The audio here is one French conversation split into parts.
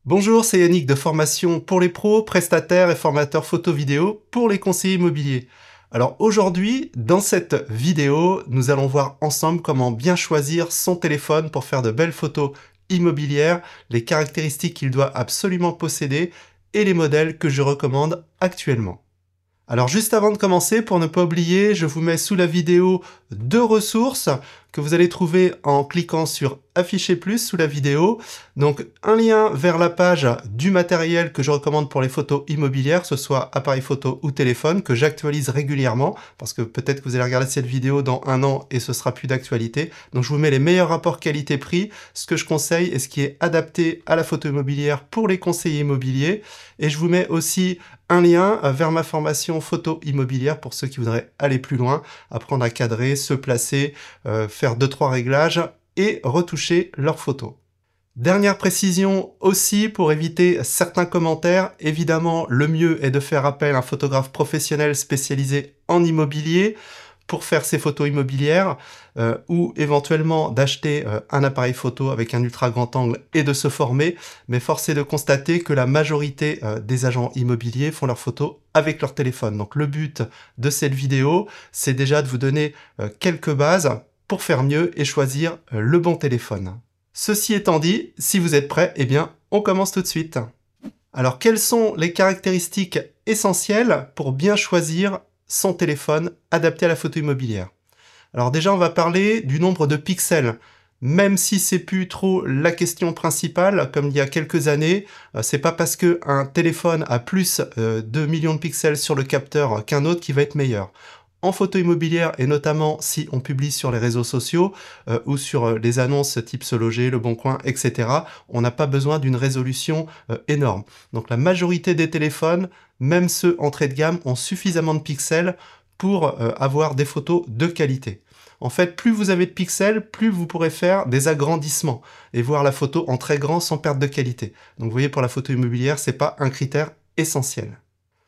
Bonjour, c'est Yannick de Formation pour les pros, prestataires et formateurs photo-vidéo pour les conseillers immobiliers. Alors aujourd'hui, dans cette vidéo, nous allons voir ensemble comment bien choisir son téléphone pour faire de belles photos immobilières, les caractéristiques qu'il doit absolument posséder et les modèles que je recommande actuellement. Alors juste avant de commencer, pour ne pas oublier, je vous mets sous la vidéo deux ressources que vous allez trouver en cliquant sur afficher plus sous la vidéo. Donc un lien vers la page du matériel que je recommande pour les photos immobilières, que ce soit appareil photo ou téléphone, que j'actualise régulièrement, parce que peut-être que vous allez regarder cette vidéo dans un an et ce sera plus d'actualité. Donc je vous mets les meilleurs rapports qualité-prix, ce que je conseille et ce qui est adapté à la photo immobilière pour les conseillers immobiliers. Et je vous mets aussi un lien vers ma formation photo immobilière pour ceux qui voudraient aller plus loin, apprendre à cadrer, se placer, faire 2-3 réglages et retoucher leurs photos. Dernière précision aussi pour éviter certains commentaires, évidemment le mieux est de faire appel à un photographe professionnel spécialisé en immobilier pour faire ses photos immobilières ou éventuellement d'acheter un appareil photo avec un ultra grand angle et de se former, mais force est de constater que la majorité des agents immobiliers font leurs photos avec leur téléphone. Donc le but de cette vidéo, c'est déjà de vous donner quelques bases pour faire mieux et choisir le bon téléphone. Ceci étant dit, si vous êtes prêts, eh bien, on commence tout de suite. Alors, quelles sont les caractéristiques essentielles pour bien choisir son téléphone adapté à la photo immobilière? Alors déjà, on va parler du nombre de pixels. Même si c'est plus trop la question principale, comme il y a quelques années, c'est pas parce qu'un téléphone a plus de millions de pixels sur le capteur qu'un autre qui va être meilleur. En photo immobilière, et notamment si on publie sur les réseaux sociaux ou sur les annonces type Se Loger, Le Bon Coin, etc., on n'a pas besoin d'une résolution énorme. Donc la majorité des téléphones, même ceux entrée de gamme, ont suffisamment de pixels pour avoir des photos de qualité. En fait, plus vous avez de pixels, plus vous pourrez faire des agrandissements et voir la photo en très grand sans perte de qualité. Donc vous voyez, pour la photo immobilière, c'est pas un critère essentiel.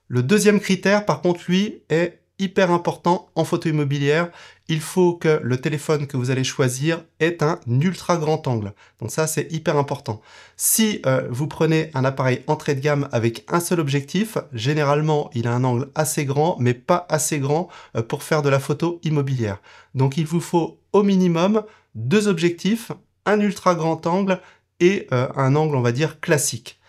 Le deuxième critère, par contre, lui, est hyper important en photo immobilière. Il faut que le téléphone que vous allez choisir ait un ultra grand angle. Donc ça, c'est hyper important. Si vous prenez un appareil entrée de gamme avec un seul objectif, généralement, il a un angle assez grand, mais pas assez grand pour faire de la photo immobilière. Donc il vous faut au minimum deux objectifs, un ultra grand angle et un angle, on va dire, classique.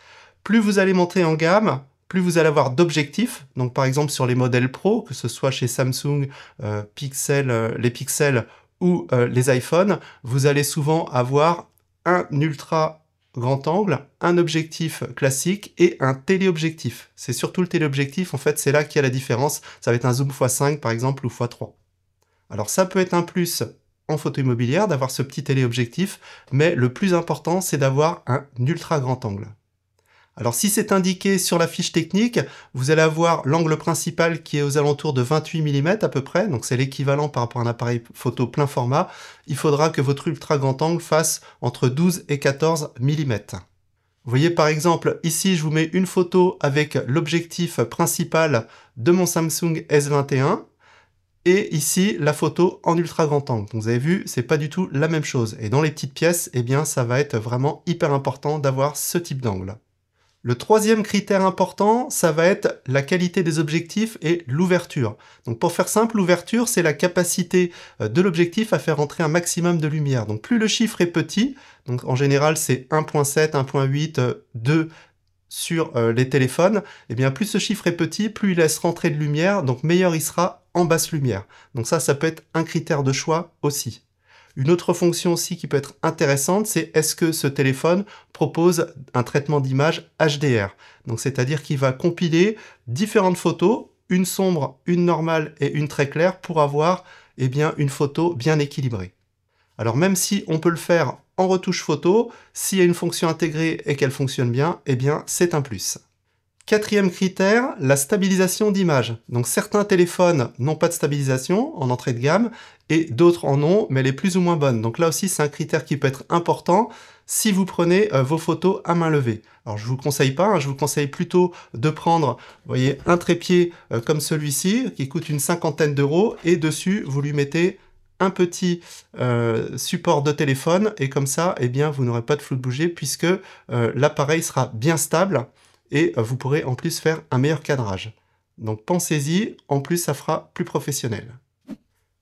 Plus vous allez monter en gamme, plus vous allez avoir d'objectifs. Donc par exemple sur les modèles Pro, que ce soit chez Samsung, les Pixel ou les iPhones, vous allez souvent avoir un ultra grand angle, un objectif classique et un téléobjectif. C'est surtout le téléobjectif, en fait, c'est là qu'il y a la différence. Ça va être un zoom x5 par exemple ou x3. Alors ça peut être un plus en photo immobilière d'avoir ce petit téléobjectif, mais le plus important, c'est d'avoir un ultra grand angle. Alors si c'est indiqué sur la fiche technique, vous allez avoir l'angle principal qui est aux alentours de 28 mm à peu près, donc c'est l'équivalent par rapport à un appareil photo plein format. Il faudra que votre ultra grand angle fasse entre 12 et 14 mm. Vous voyez par exemple, ici je vous mets une photo avec l'objectif principal de mon Samsung S21, et ici la photo en ultra grand angle. Donc vous avez vu, c'est pas du tout la même chose. Et dans les petites pièces, eh bien ça va être vraiment hyper important d'avoir ce type d'angle. Le troisième critère important, ça va être la qualité des objectifs et l'ouverture. Donc pour faire simple, l'ouverture, c'est la capacité de l'objectif à faire entrer un maximum de lumière. Donc plus le chiffre est petit, donc en général c'est 1.7, 1.8, 2 sur les téléphones, et bien plus ce chiffre est petit, plus il laisse rentrer de lumière, donc meilleur il sera en basse lumière. Donc ça peut être un critère de choix aussi. Une autre fonction aussi qui peut être intéressante, c'est est-ce que ce téléphone propose un traitement d'image HDR. Donc c'est-à-dire qu'il va compiler différentes photos, une sombre, une normale et une très claire pour avoir bien, une photo bien équilibrée. Alors même si on peut le faire en retouche photo, s'il y a une fonction intégrée et qu'elle fonctionne bien, eh bien c'est un plus. Quatrième critère, la stabilisation d'image. Donc certains téléphones n'ont pas de stabilisation en entrée de gamme et d'autres en ont, mais elle est plus ou moins bonne. Donc là aussi, c'est un critère qui peut être important si vous prenez vos photos à main levée. Alors je vous conseille pas, je vous conseille plutôt de prendre, vous voyez, un trépied comme celui-ci qui coûte une cinquantaine d'euros et dessus, vous lui mettez un petit support de téléphone et comme ça, eh bien, vous n'aurez pas de flou de bouger puisque l'appareil sera bien stable et vous pourrez en plus faire un meilleur cadrage. Donc pensez-y, en plus ça fera plus professionnel.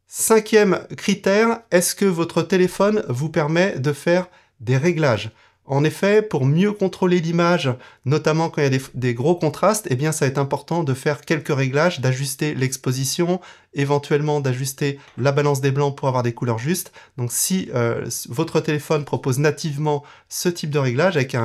Cinquième critère, est-ce que votre téléphone vous permet de faire des réglages? En effet, pour mieux contrôler l'image, notamment quand il y a des gros contrastes, eh bien ça va être important de faire quelques réglages, d'ajuster l'exposition, éventuellement d'ajuster la balance des blancs pour avoir des couleurs justes. Donc si votre téléphone propose nativement ce type de réglage, avec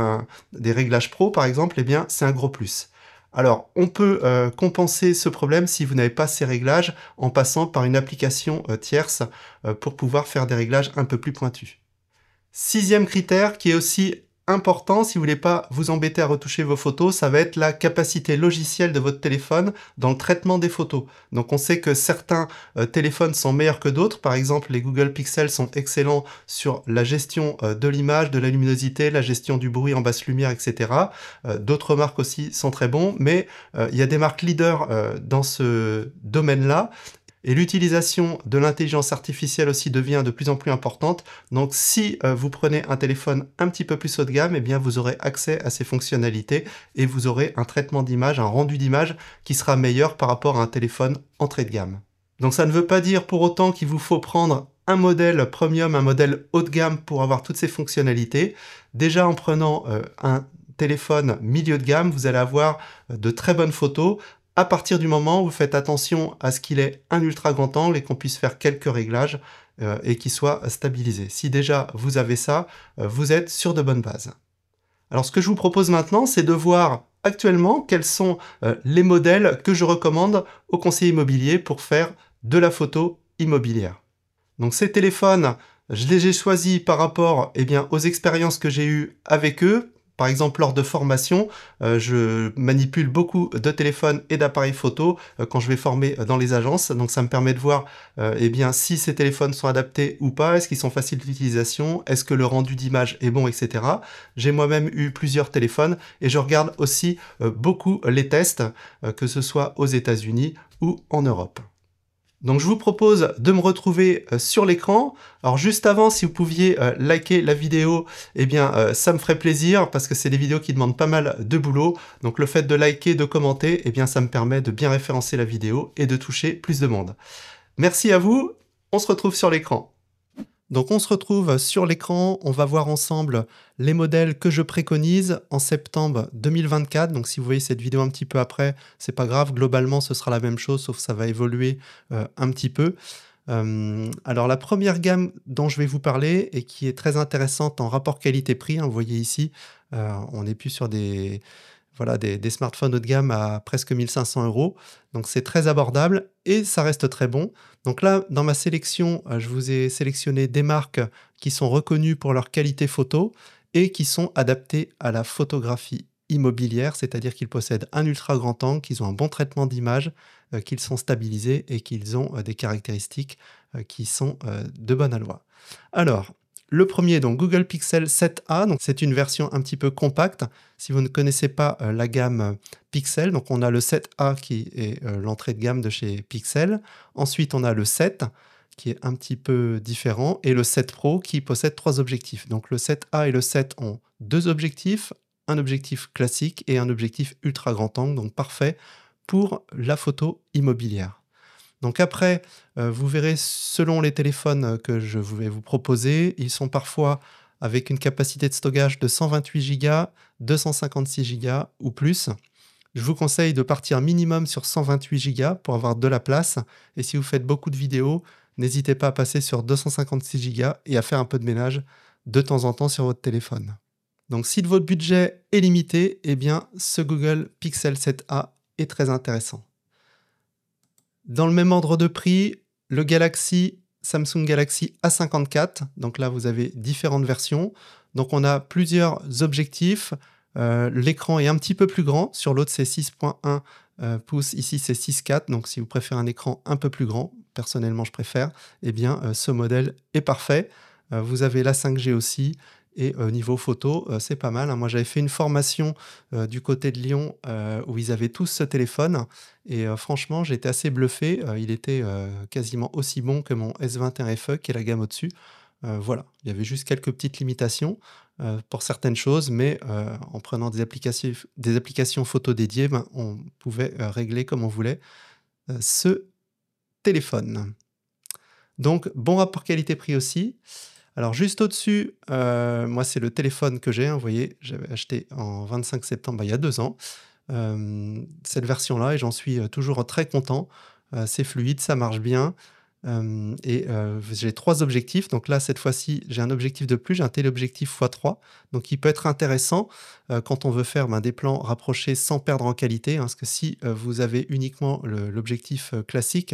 des réglages pro par exemple, eh bien c'est un gros plus. Alors, on peut compenser ce problème si vous n'avez pas ces réglages en passant par une application tierce pour pouvoir faire des réglages un peu plus pointus. Sixième critère qui est aussi important si vous voulez pas vous embêter à retoucher vos photos, ça va être la capacité logicielle de votre téléphone dans le traitement des photos. Donc on sait que certains téléphones sont meilleurs que d'autres, par exemple les Google Pixel sont excellents sur la gestion de l'image, de la luminosité, la gestion du bruit en basse lumière, etc. D'autres marques aussi sont très bons, mais il y a des marques leaders dans ce domaine-là. Et l'utilisation de l'intelligence artificielle aussi devient de plus en plus importante. Donc si vous prenez un téléphone un petit peu plus haut de gamme, eh bien vous aurez accès à ces fonctionnalités et vous aurez un traitement d'image, un rendu d'image qui sera meilleur par rapport à un téléphone entrée de gamme. Donc ça ne veut pas dire pour autant qu'il vous faut prendre un modèle premium, un modèle haut de gamme pour avoir toutes ces fonctionnalités. Déjà en prenant un téléphone milieu de gamme, vous allez avoir de très bonnes photos, à partir du moment où vous faites attention à ce qu'il ait un ultra grand angle et qu'on puisse faire quelques réglages et qu'il soit stabilisé. Si déjà vous avez ça, vous êtes sur de bonnes bases. Alors ce que je vous propose maintenant, c'est de voir actuellement quels sont les modèles que je recommande aux conseillers immobiliers pour faire de la photo immobilière. Donc ces téléphones, je les ai choisis par rapport aux expériences que j'ai eues avec eux. Par exemple, lors de formation, je manipule beaucoup de téléphones et d'appareils photo quand je vais former dans les agences. Donc ça me permet de voir si ces téléphones sont adaptés ou pas, est-ce qu'ils sont faciles d'utilisation, est-ce que le rendu d'image est bon, etc. J'ai moi-même eu plusieurs téléphones et je regarde aussi beaucoup les tests, que ce soit aux États-Unis ou en Europe. Donc je vous propose de me retrouver sur l'écran. Alors juste avant, si vous pouviez liker la vidéo, ça me ferait plaisir parce que c'est des vidéos qui demandent pas mal de boulot. Donc le fait de liker, de commenter, ça me permet de bien référencer la vidéo et de toucher plus de monde. Merci à vous, on se retrouve sur l'écran. Donc on se retrouve sur l'écran, on va voir ensemble les modèles que je préconise en septembre 2024. Donc si vous voyez cette vidéo un petit peu après, c'est pas grave, globalement ce sera la même chose, sauf que ça va évoluer un petit peu. Alors la première gamme dont je vais vous parler et qui est très intéressante en rapport qualité-prix, vous voyez ici, on n'est plus sur des smartphones haut de gamme à presque 1500 €. Donc c'est très abordable et ça reste très bon. Donc là, dans ma sélection, je vous ai sélectionné des marques qui sont reconnues pour leur qualité photo et qui sont adaptées à la photographie immobilière, c'est-à-dire qu'ils possèdent un ultra grand angle, qu'ils ont un bon traitement d'image, qu'ils sont stabilisés et qu'ils ont des caractéristiques qui sont de bonne aloi. Alors, le premier, donc Google Pixel 7a, donc c'est une version un petit peu compacte. Si vous ne connaissez pas la gamme Pixel, donc on a le 7a qui est l'entrée de gamme de chez Pixel. Ensuite, on a le 7 qui est un petit peu différent et le 7 Pro qui possède 3 objectifs. Donc le 7a et le 7 ont 2 objectifs, un objectif classique et un objectif ultra grand angle, donc parfait pour la photo immobilière. Donc après, vous verrez, selon les téléphones que je vais vous proposer, ils sont parfois avec une capacité de stockage de 128 Go, 256 Go ou plus. Je vous conseille de partir minimum sur 128 Go pour avoir de la place. Et si vous faites beaucoup de vidéos, n'hésitez pas à passer sur 256 Go et à faire un peu de ménage de temps en temps sur votre téléphone. Donc si votre budget est limité, ce Google Pixel 7a est très intéressant. Dans le même ordre de prix, le Samsung Galaxy A54. Donc là, vous avez différentes versions. Donc on a plusieurs objectifs. L'écran est un petit peu plus grand. Sur l'autre, c'est 6.1 pouces. Ici, c'est 6.4. Donc si vous préférez un écran un peu plus grand, personnellement, je préfère, ce modèle est parfait. Vous avez la 5G aussi. et niveau photo, c'est pas mal, hein. Moi, j'avais fait une formation, du côté de Lyon, où ils avaient tous ce téléphone et franchement, j'étais assez bluffé. Il était, quasiment aussi bon que mon S21 FE qui est la gamme au-dessus. Voilà, il y avait juste quelques petites limitations, pour certaines choses, mais en prenant des applications photo dédiées, ben, on pouvait, régler comme on voulait, ce téléphone. Donc bon rapport qualité-prix aussi. Alors juste au-dessus, moi c'est le téléphone que j'ai, hein, vous voyez, j'avais acheté en 25 septembre, bah, il y a 2 ans, cette version-là et j'en suis, toujours très content. C'est fluide, ça marche bien, j'ai 3 objectifs. Donc là, cette fois-ci, j'ai un objectif de plus, j'ai un téléobjectif x3, donc il peut être intéressant, quand on veut faire, ben, des plans rapprochés sans perdre en qualité, hein. Parce que si, vous avez uniquement l'objectif, classique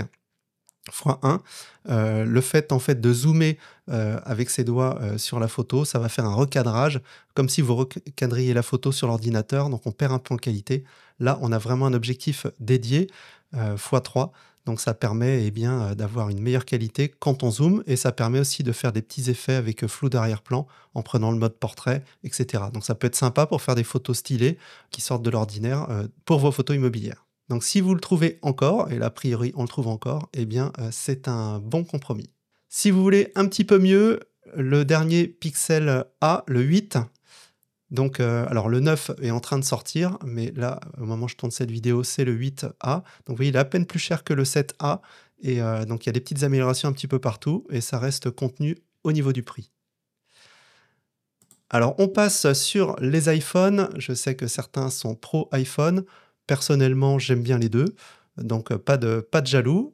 x1, le fait, en fait, de zoomer, avec ses doigts, sur la photo, ça va faire un recadrage, comme si vous recadriez la photo sur l'ordinateur, donc on perd un peu en qualité. Là, on a vraiment un objectif dédié, x3, donc ça permet, eh bien, d'avoir une meilleure qualité quand on zoome et ça permet aussi de faire des petits effets avec, flou d'arrière-plan en prenant le mode portrait et cetera. Donc ça peut être sympa pour faire des photos stylées qui sortent de l'ordinaire, pour vos photos immobilières. Donc si vous le trouvez encore, et là, a priori on le trouve encore, eh bien, c'est un bon compromis. Si vous voulez un petit peu mieux, le dernier Pixel A, le 8, donc alors le 9 est en train de sortir, mais là, au moment où je tourne cette vidéo, c'est le 8A. Donc vous voyez, il est à peine plus cher que le 7A et donc il y a des petites améliorations un petit peu partout et ça reste contenu au niveau du prix. Alors on passe sur les iPhones. Je sais que certains sont pro iPhone. Personnellement, j'aime bien les 2, donc pas de jaloux.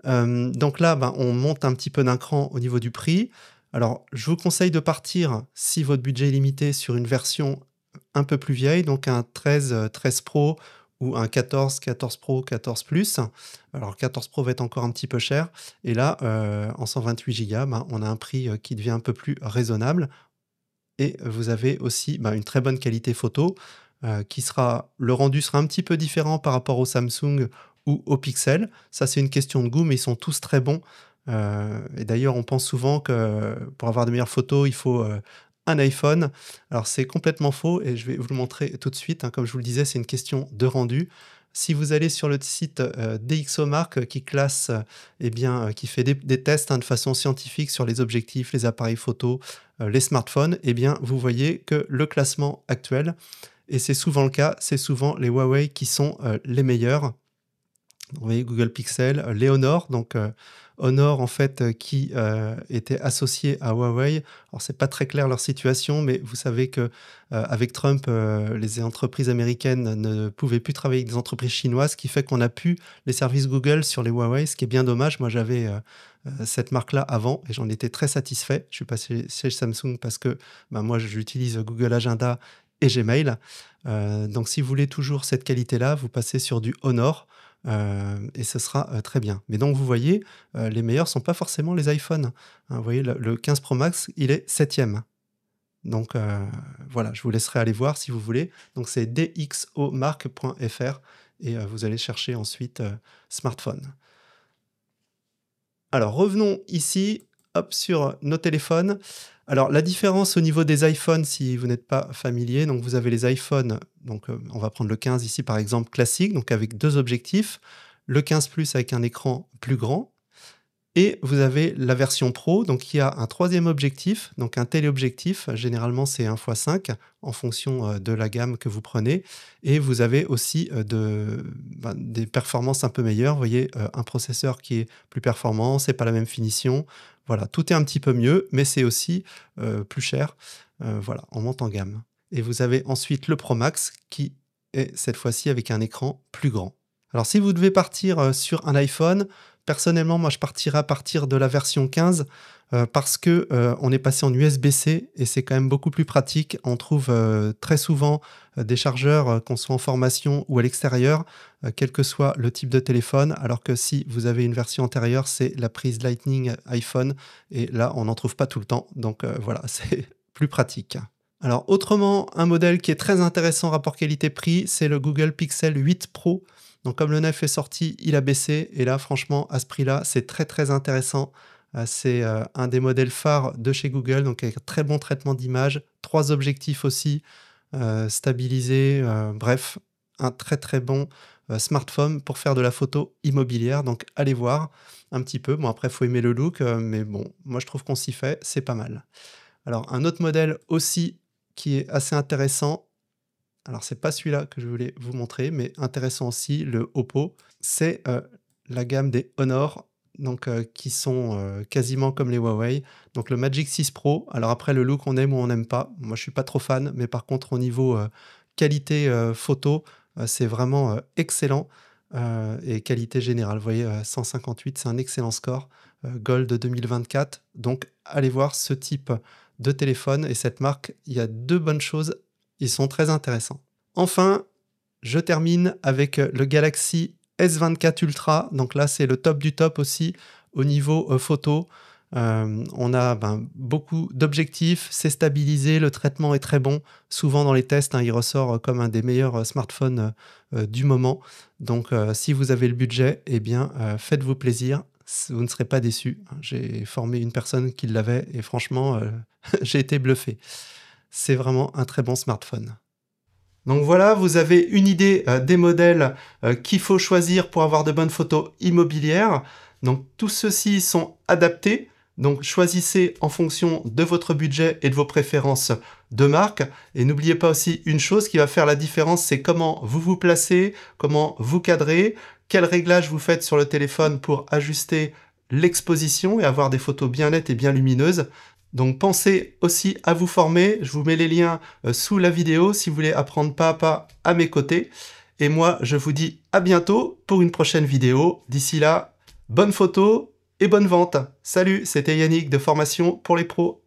Donc là, ben, on monte un petit peu d'un cran au niveau du prix. Alors, je vous conseille de partir, si votre budget est limité, sur une version un peu plus vieille, donc un 13 Pro ou un 14 Pro, 14 Plus. Alors, 14 Pro va être encore un petit peu cher. Et là, en 128 Go, ben, on a un prix qui devient un peu plus raisonnable. Et vous avez aussi, ben, une très bonne qualité photo, le rendu sera un petit peu différent par rapport au Samsung ou au Pixel. Ça, c'est une question de goût, mais ils sont tous très bons. Et d'ailleurs, on pense souvent que pour avoir de meilleures photos, il faut, un iPhone. Alors c'est complètement faux et je vais vous le montrer tout de suite, hein. Comme je vous le disais, c'est une question de rendu. Si vous allez sur le site, DxOMark, qui classe, eh bien, qui fait des tests, hein, de façon scientifique sur les objectifs, les appareils photo, les smartphones, eh bien, vous voyez que le classement actuel, et c'est souvent le cas, c'est souvent les Huawei qui sont, les meilleurs. Vous voyez Google Pixel, les Honor, donc Honor en fait, qui était associé à Huawei. Alors c'est pas très clair leur situation, mais vous savez que avec Trump, les entreprises américaines ne pouvaient plus travailler avec des entreprises chinoises, ce qui fait qu'on a pu les services Google sur les Huawei, ce qui est bien dommage. Moi j'avais cette marque-là avant et j'en étais très satisfait. Je suis passé chez Samsung parce que ben, moi j'utilise Google Agenda et Gmail. Donc si vous voulez toujours cette qualité-là, vous passez sur du Honor. Et ce sera très bien. Mais donc vous voyez, les meilleurs sont pas forcément les iPhones, hein. Vous voyez, le 15 Pro Max, il est 7e. Donc voilà, je vous laisserai aller voir si vous voulez. Donc c'est dxomark.fr et vous allez chercher ensuite smartphone. Alors revenons ici, hop, sur nos téléphones. Alors la différence au niveau des iPhones, si vous n'êtes pas familier, donc vous avez les iPhones, donc on va prendre le 15 ici par exemple classique, donc avec 2 objectifs, le 15 Plus avec un écran plus grand et vous avez la version Pro, donc qui a un 3e objectif, donc un téléobjectif, généralement c'est 1x5 en fonction, de la gamme que vous prenez et vous avez aussi, des performances un peu meilleures. Vous voyez, un processeur qui est plus performant, c'est pas la même finition. Voilà, tout est un petit peu mieux, mais c'est aussi, plus cher. Voilà, on monte en gamme et vous avez ensuite le Pro Max qui est cette fois-ci avec un écran plus grand. Alors si vous devez partir, sur un iPhone, personnellement, moi je partirais à partir de la version 15, parce que, on est passé en USB-C et c'est quand même beaucoup plus pratique. On trouve, très souvent, des chargeurs, qu'on soit en formation ou à l'extérieur, quel que soit le type de téléphone. Alors que si vous avez une version antérieure, c'est la prise Lightning iPhone et là, on n'en trouve pas tout le temps. Donc, voilà, c'est plus pratique. Alors autrement, un modèle qui est très intéressant rapport qualité-prix, c'est le Google Pixel 8 Pro. Donc comme le 9 est sorti, il a baissé et là franchement à ce prix-là, c'est très très intéressant. C'est un des modèles phares de chez Google, donc avec un très bon traitement d'image, 3 objectifs aussi, stabilisés, bref, un très très bon smartphone pour faire de la photo immobilière. Donc allez voir un petit peu. Bon, après, il faut aimer le look, mais bon, moi je trouve qu'on s'y fait, c'est pas mal. Alors, un autre modèle aussi qui est assez intéressant, alors c'est pas celui-là que je voulais vous montrer, mais intéressant aussi, le Oppo, c'est la gamme des Honor, donc qui sont quasiment comme les Huawei. Donc le Magic 6 Pro, alors après le look on aime ou on n'aime pas, moi je suis pas trop fan, mais par contre au niveau qualité photo, c'est vraiment excellent. Et qualité générale, vous voyez, 158, c'est un excellent score, Gold 2024. Donc allez voir ce type de téléphone et cette marque, il y a 2 bonnes choses, ils sont très intéressants. Enfin, je termine avec le Galaxy S24 Ultra. Donc là, c'est le top du top aussi au niveau photo. On a beaucoup d'objectifs, c'est stabilisé, le traitement est très bon. Souvent dans les tests, il ressort comme un des meilleurs smartphones du moment. Donc si vous avez le budget, eh bien faites-vous plaisir, vous ne serez pas déçus. J'ai formé une personne qui l'avait et franchement, j'ai été bluffé. C'est vraiment un très bon smartphone. Donc voilà, vous avez une idée des modèles qu'il faut choisir pour avoir de bonnes photos immobilières. Donc tous ceux-ci sont adaptés. Donc choisissez en fonction de votre budget et de vos préférences de marque. Et n'oubliez pas aussi une chose qui va faire la différence, c'est comment vous vous placez, comment vous cadrez, quel réglage vous faites sur le téléphone pour ajuster l'exposition et avoir des photos bien nettes et bien lumineuses. Donc pensez aussi à vous former, je vous mets les liens sous la vidéo si vous voulez apprendre pas à pas à mes côtés. Et moi, je vous dis à bientôt pour une prochaine vidéo. D'ici là, bonne photo et bonne vente. Salut, c'était Yannick de Formation pour les pros.